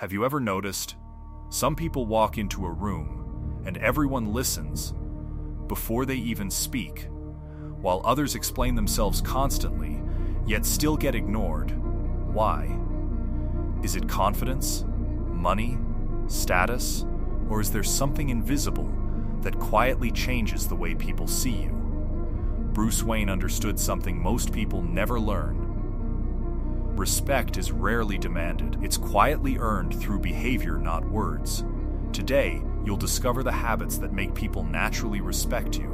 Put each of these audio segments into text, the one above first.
Have you ever noticed? Some people walk into a room and everyone listens before they even speak, while others explain themselves constantly, yet still get ignored. Why? Is it confidence, money, status, or is there something invisible that quietly changes the way people see you? Bruce Wayne understood something most people never learn. Respect is rarely demanded. It's quietly earned through behavior, not words. Today, you'll discover the habits that make people naturally respect you,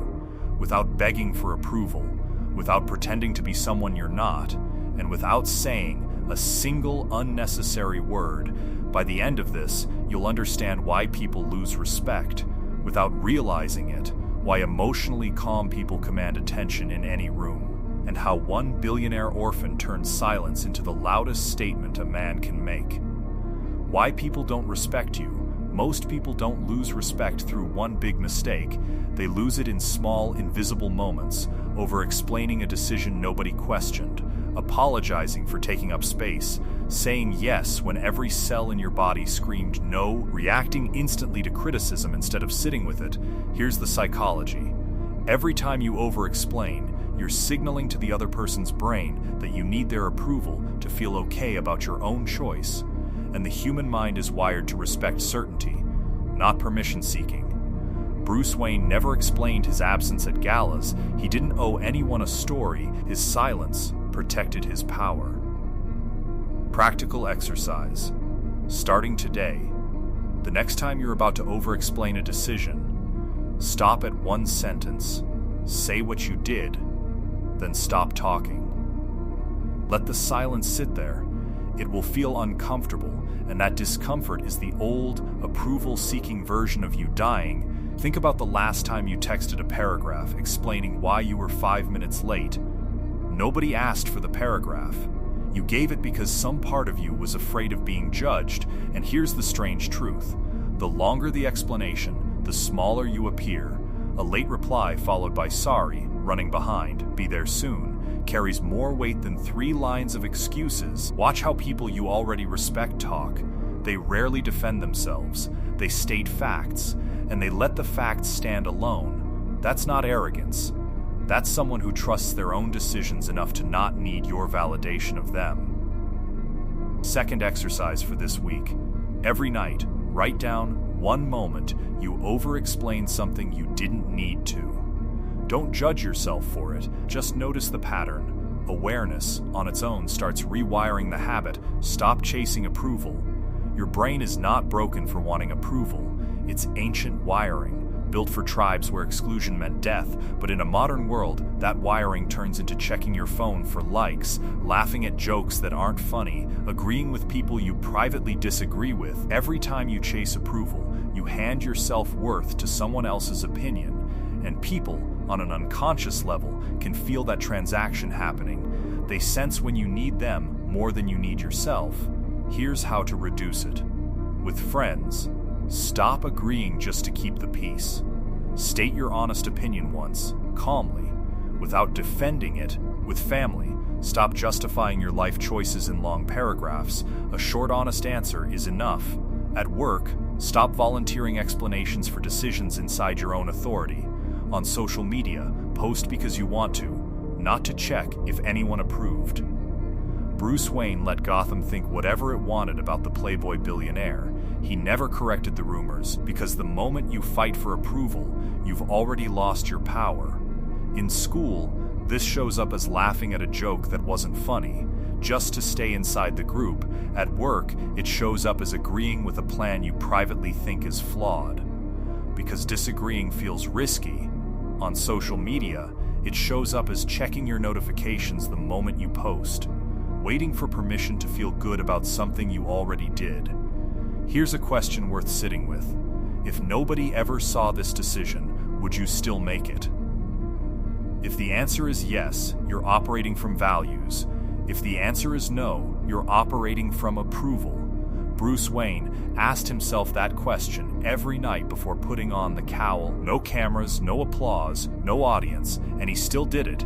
without begging for approval, without pretending to be someone you're not, and without saying a single unnecessary word. By the end of this, you'll understand why people lose respect, without realizing it, why emotionally calm people command attention in any room, and how one billionaire orphan turns silence into the loudest statement a man can make. Why people don't respect you. Most people don't lose respect through one big mistake. They lose it in small, invisible moments, over-explaining a decision nobody questioned, apologizing for taking up space, saying yes when every cell in your body screamed no, reacting instantly to criticism instead of sitting with it. Here's the psychology. Every time you over-explain, you're signaling to the other person's brain that you need their approval to feel okay about your own choice. And the human mind is wired to respect certainty, not permission-seeking. Bruce Wayne never explained his absence at galas. He didn't owe anyone a story. His silence protected his power. Practical exercise. Starting today, the next time you're about to over-explain a decision, stop at one sentence, say what you did, then stop talking. Let the silence sit there. It will feel uncomfortable, and that discomfort is the old, approval-seeking version of you dying. Think about the last time you texted a paragraph explaining why you were 5 minutes late. Nobody asked for the paragraph. You gave it because some part of you was afraid of being judged, and here's the strange truth. The longer the explanation, the smaller you appear. A late reply followed by sorry, running behind, be there soon, carries more weight than 3 lines of excuses. Watch how people you already respect talk. They rarely defend themselves. They state facts, and they let the facts stand alone. That's not arrogance. That's someone who trusts their own decisions enough to not need your validation of them. Second exercise for this week. Every night, write down one moment you over-explained something you didn't need to. Don't judge yourself for it, just notice the pattern. Awareness, on its own, starts rewiring the habit. Stop chasing approval. Your brain is not broken for wanting approval. It's ancient wiring, built for tribes where exclusion meant death, but in a modern world, that wiring turns into checking your phone for likes, laughing at jokes that aren't funny, agreeing with people you privately disagree with. Every time you chase approval, you hand your self-worth to someone else's opinion, and people, on an unconscious level, can feel that transaction happening. They sense when you need them more than you need yourself. Here's how to reduce it. With friends, stop agreeing just to keep the peace. State your honest opinion once, calmly, without defending it. With family, stop justifying your life choices in long paragraphs. A short, honest answer is enough. At work, stop volunteering explanations for decisions inside your own authority. On social media, post because you want to, not to check if anyone approved. Bruce Wayne let Gotham think whatever it wanted about the Playboy billionaire. He never corrected the rumors, because the moment you fight for approval, you've already lost your power. In school, this shows up as laughing at a joke that wasn't funny, just to stay inside the group. At work, it shows up as agreeing with a plan you privately think is flawed. Because disagreeing feels risky. On social media, it shows up as checking your notifications the moment you post, waiting for permission to feel good about something you already did. Here's a question worth sitting with. If nobody ever saw this decision, would you still make it? If the answer is yes, you're operating from values. If the answer is no, you're operating from approval. Bruce Wayne asked himself that question every night before putting on the cowl. No cameras, no applause, no audience, and he still did it.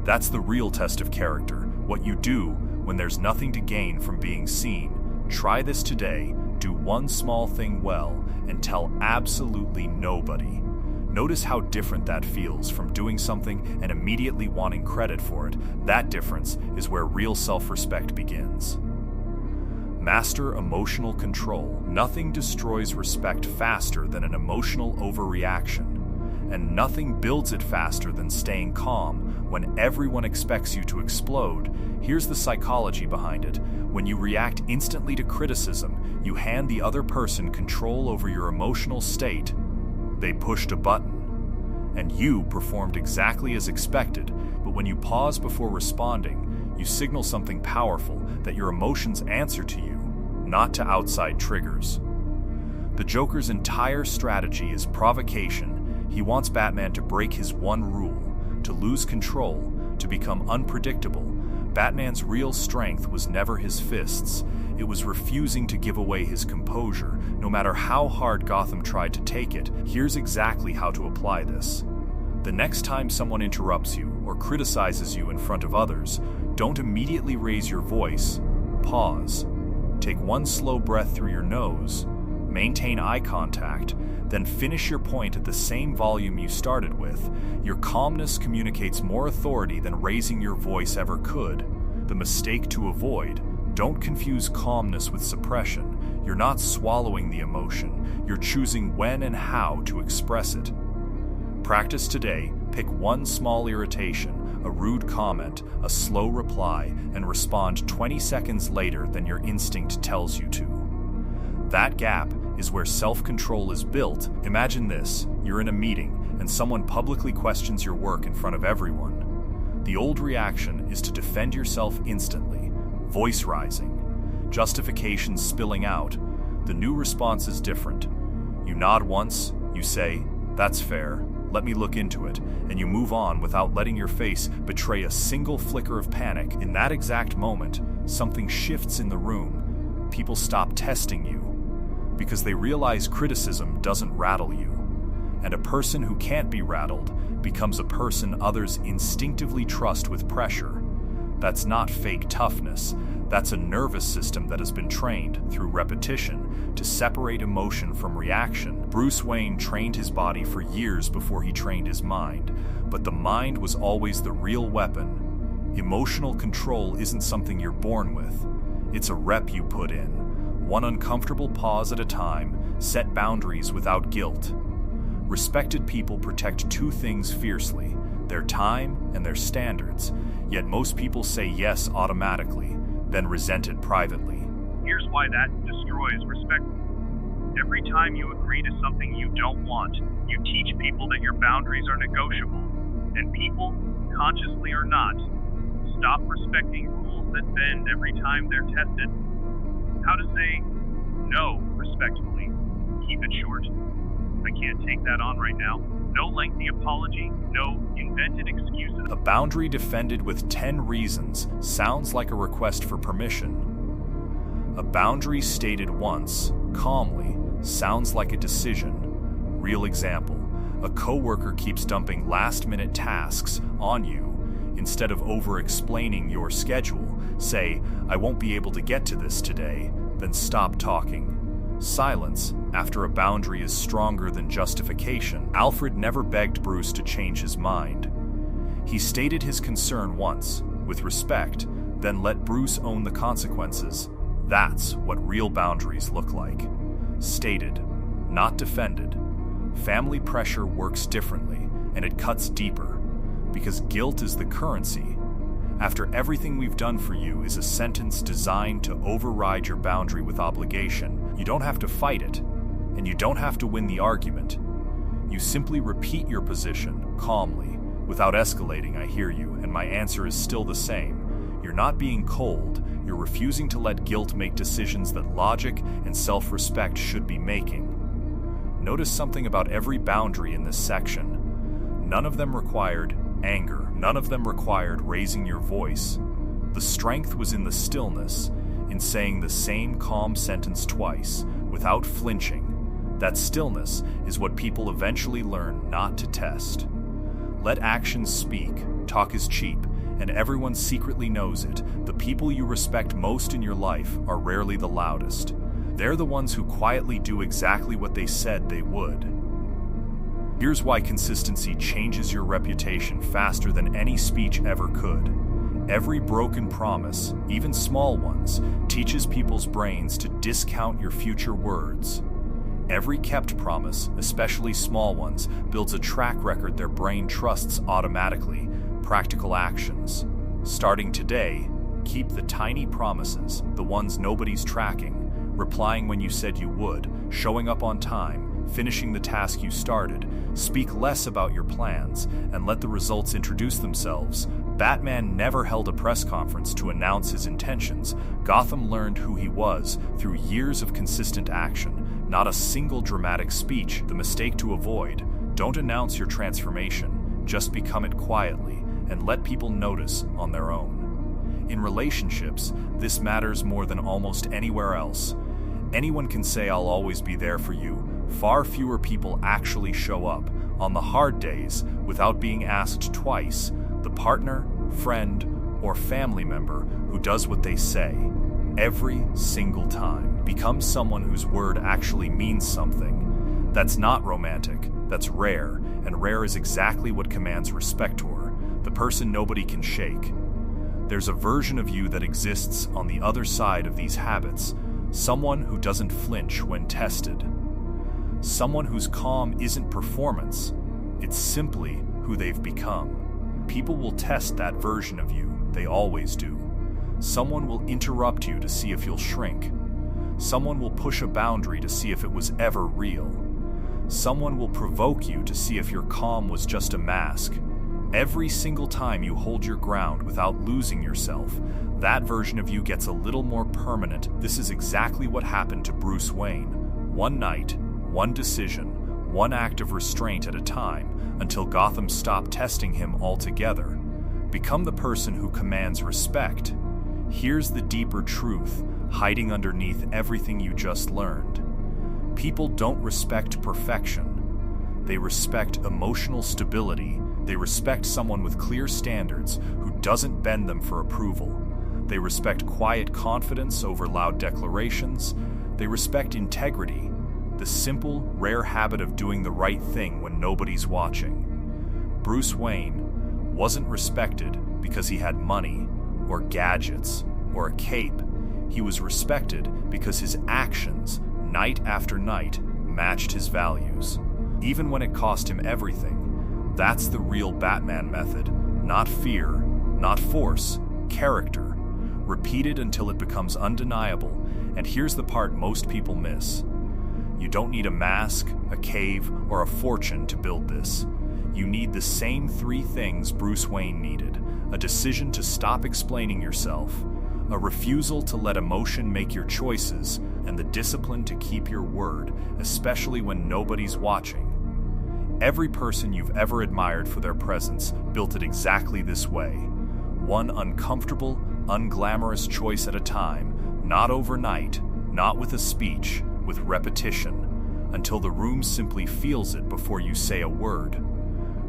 That's the real test of character, what you do when there's nothing to gain from being seen. Try this today. do one small thing well, and tell absolutely nobody. Notice how different that feels from doing something and immediately wanting credit for it. That difference is where real self-respect begins. Master emotional control. Nothing destroys respect faster than an emotional overreaction. And nothing builds it faster than staying calm when everyone expects you to explode. Here's the psychology behind it. When you react instantly to criticism, you hand the other person control over your emotional state. They pushed a button, and you performed exactly as expected, but when you pause before responding, you signal something powerful, that your emotions answer to you, not to outside triggers. The Joker's entire strategy is provocation. He wants Batman to break his one rule, to lose control, to become unpredictable. Batman's real strength was never his fists. It was refusing to give away his composure, no matter how hard Gotham tried to take it. Here's exactly how to apply this. The next time someone interrupts you or criticizes you in front of others, don't immediately raise your voice. Pause. Take one slow breath through your nose. Maintain eye contact. Then finish your point at the same volume you started with. Your calmness communicates more authority than raising your voice ever could. The mistake to avoid: don't confuse calmness with suppression. You're not swallowing the emotion. You're choosing when and how to express it. Practice today. Pick one small irritation, a rude comment, a slow reply, and respond 20 seconds later than your instinct tells you to. That gap is where self-control is built. Imagine this: you're in a meeting and someone publicly questions your work in front of everyone. The old reaction is to defend yourself instantly, voice rising, justification spilling out. The new response is different. You nod once, you say, "That's fair, let me look into it," and you move on without letting your face betray a single flicker of panic. In that exact moment, something shifts in the room. People stop testing you, because they realize criticism doesn't rattle you. And a person who can't be rattled becomes a person others instinctively trust with pressure. That's not fake toughness. That's a nervous system that has been trained, through repetition, to separate emotion from reaction. Bruce Wayne trained his body for years before he trained his mind, but the mind was always the real weapon. Emotional control isn't something you're born with. It's a rep you put in. One uncomfortable pause at a time. Set boundaries without guilt. Respected people protect two things fiercely: their time and their standards. Yet most people say yes automatically, then resent it privately. Here's why that destroys respect. Every time you agree to something you don't want, you teach people that your boundaries are negotiable. And people, consciously or not, stop respecting rules that bend every time they're tested. How to say no respectfully. Keep it short. I can't take that on right now. No lengthy apology, no invented excuses. A boundary defended with 10 reasons sounds like a request for permission. A boundary stated once, calmly, sounds like a decision. Real example: a coworker keeps dumping last-minute tasks on you. Instead of over-explaining your schedule, say, "I won't be able to get to this today," then stop talking. Silence after a boundary is stronger than justification. Alfred never begged Bruce to change his mind. He stated his concern once, with respect, then let Bruce own the consequences. That's what real boundaries look like. Stated, not defended. Family pressure works differently, and it cuts deeper, because guilt is the currency. "After everything we've done for you" is a sentence designed to override your boundary with obligation. You don't have to fight it, and you don't have to win the argument. You simply repeat your position, calmly, without escalating. "I hear you, and my answer is still the same." You're not being cold, you're refusing to let guilt make decisions that logic and self-respect should be making. Notice something about every boundary in this section. None of them required anger. None of them required raising your voice. The strength was in the stillness, in saying the same calm sentence twice, without flinching. That stillness is what people eventually learn not to test. Let actions speak. Talk is cheap, and everyone secretly knows it. The people you respect most in your life are rarely the loudest. They're the ones who quietly do exactly what they said they would. Here's why consistency changes your reputation faster than any speech ever could. Every broken promise, even small ones, teaches people's brains to discount your future words. Every kept promise, especially small ones, builds a track record their brain trusts automatically. Practical actions. Starting today, keep the tiny promises, the ones nobody's tracking, replying when you said you would, showing up on time, finishing the task you started. Speak less about your plans, and let the results introduce themselves. Batman never held a press conference to announce his intentions. Gotham learned who he was through years of consistent action, not a single dramatic speech. The mistake to avoid: don't announce your transformation, just become it quietly, and let people notice on their own. In relationships, this matters more than almost anywhere else. Anyone can say, "I'll always be there for you." Far fewer people actually show up. On the hard days, without being asked twice, the partner, friend, or family member who does what they say, every single time. Become someone whose word actually means something. That's not romantic, that's rare, and rare is exactly what commands respect. The person nobody can shake. There's a version of you that exists on the other side of these habits, someone who doesn't flinch when tested. Someone whose calm isn't performance, it's simply who they've become. People will test that version of you, they always do. Someone will interrupt you to see if you'll shrink. Someone will push a boundary to see if it was ever real. Someone will provoke you to see if your calm was just a mask. Every single time you hold your ground without losing yourself, that version of you gets a little more permanent. This is exactly what happened to Bruce Wayne. One night, one decision, one act of restraint at a time, until Gotham stopped testing him altogether. Become the person who commands respect. Here's the deeper truth, hiding underneath everything you just learned. People don't respect perfection. They respect emotional stability. They respect someone with clear standards who doesn't bend them for approval. They respect quiet confidence over loud declarations. They respect integrity, the simple, rare habit of doing the right thing when nobody's watching. Bruce Wayne wasn't respected because he had money, or gadgets, or a cape. He was respected because his actions, night after night, matched his values, even when it cost him everything. That's the real Batman method. Not fear, not force, character. Repeated until it becomes undeniable. And here's the part most people miss. You don't need a mask, a cave, or a fortune to build this. You need the same three things Bruce Wayne needed: a decision to stop explaining yourself, a refusal to let emotion make your choices, and the discipline to keep your word, especially when nobody's watching. Every person you've ever admired for their presence built it exactly this way. One uncomfortable, unglamorous choice at a time, not overnight, not with a speech, with repetition, until the room simply feels it before you say a word.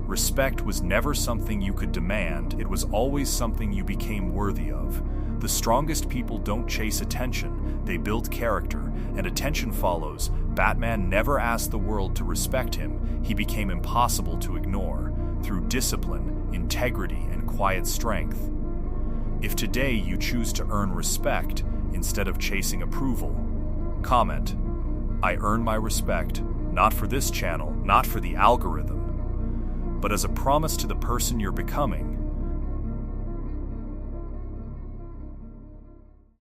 Respect was never something you could demand, it was always something you became worthy of. The strongest people don't chase attention, they build character, and attention follows. Batman never asked the world to respect him, he became impossible to ignore, through discipline, integrity, and quiet strength. If today you choose to earn respect instead of chasing approval, comment, "I earn my respect, not for this channel, not for the algorithm, but as a promise to the person you're becoming."